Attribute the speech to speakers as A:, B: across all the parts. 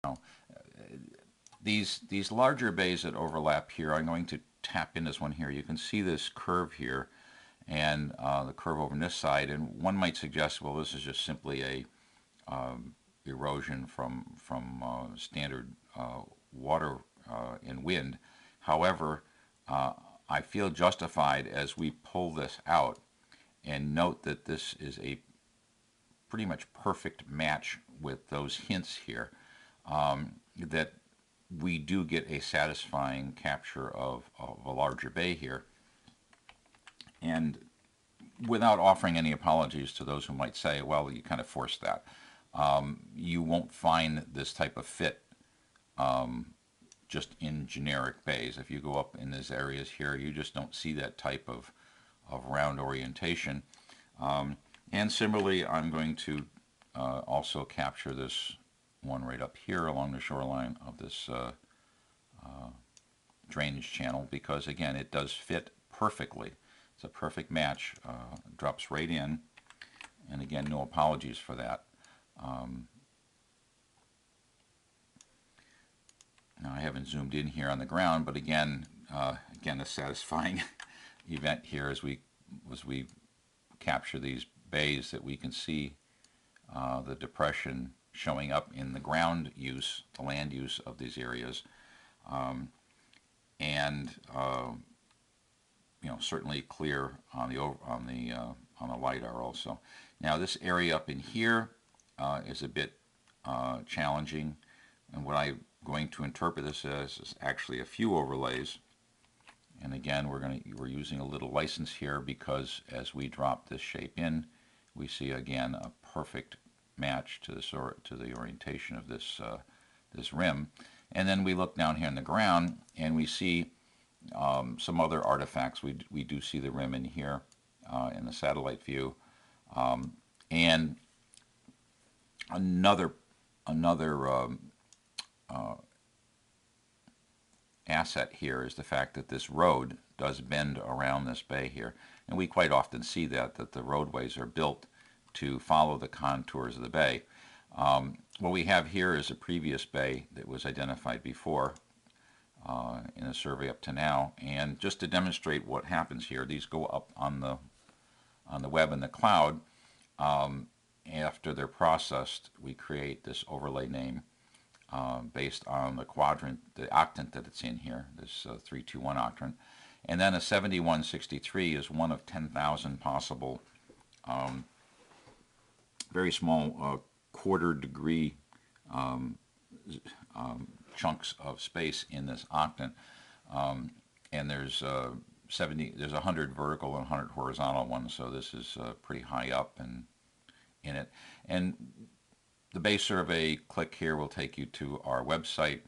A: Now, these larger bays that overlap here, I'm going to tap in this one here. You can see this curve here and the curve over on this side, and one might suggest, well, this is just simply a erosion from standard water and wind. However, I feel justified as we pull this out and note that this is a pretty much perfect match with those hints here, that we do get a satisfying capture of a larger bay here. And without offering any apologies to those who might say, well, you kind of forced that. You won't find this type of fit just in generic bays. If you go up in these areas here, you just don't see that type of round orientation. And similarly, I'm going to also capture this one right up here along the shoreline of this drainage channel, because again, it does fit perfectly. It's a perfect match. Drops right in, and again, no apologies for that. Now I haven't zoomed in here on the ground, but again, a satisfying event here as we capture these bays, that we can see the depression showing up in the ground use, the land use of these areas, and certainly clear on the LiDAR also. Now this area up in here is a bit challenging, and what I'm going to interpret this as is actually a few overlays. And again, we're using a little license here, because as we drop this shape in, we see again a perfect match to the orientation of this this rim. And then we look down here in the ground and we see some other artifacts. We do see the rim in here in the satellite view, and another asset here is the fact that this road does bend around this bay here, and we quite often see that the roadways are built to follow the contours of the bay. What we have here is a previous bay that was identified before in a survey up to now, and just to demonstrate what happens here, these go up on the web and the cloud. After they're processed, we create this overlay name based on the quadrant, the octant that it's in here, this 321 octant. And then a 7163 is one of 10,000 possible very small quarter degree chunks of space in this octant. And there's 100 vertical and 100 horizontal ones, so this is pretty high up and in it. And the base survey click here will take you to our website.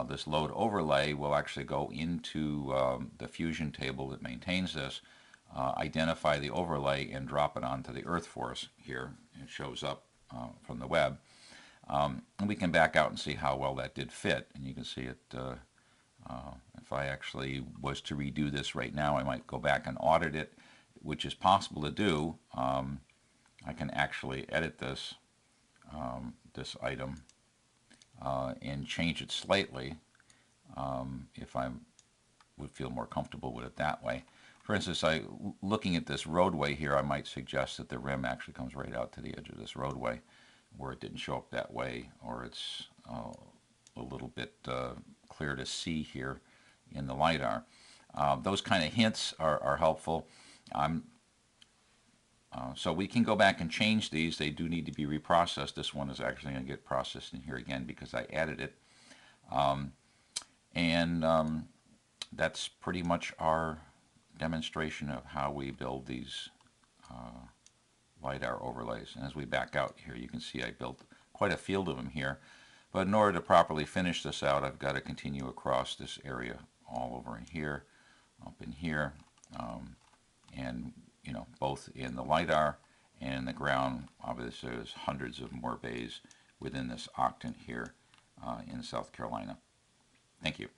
A: This load overlay will actually go into the Fusion table that maintains this, identify the overlay, and drop it onto the Earth for us here. It shows up from the web. And we can back out and see how well that did fit. And you can see it, if I actually was to redo this right now, I might go back and audit it, which is possible to do. I can actually edit this item and change it slightly if I would feel more comfortable with it that way. For instance, looking at this roadway here, I might suggest that the rim actually comes right out to the edge of this roadway, where it didn't show up that way, or it's a little bit clear to see here in the LiDAR. Those kind of hints are helpful. So we can go back and change these. They do need to be reprocessed. This one is actually going to get processed in here again because I added it. That's pretty much our demonstration of how we build these LiDAR overlays. And as we back out here, you can see I built quite a field of them here. But in order to properly finish this out, I've got to continue across this area all over in here, up in here, and both in the LiDAR and in the ground. Obviously, there's hundreds of more bays within this octant here in South Carolina. Thank you.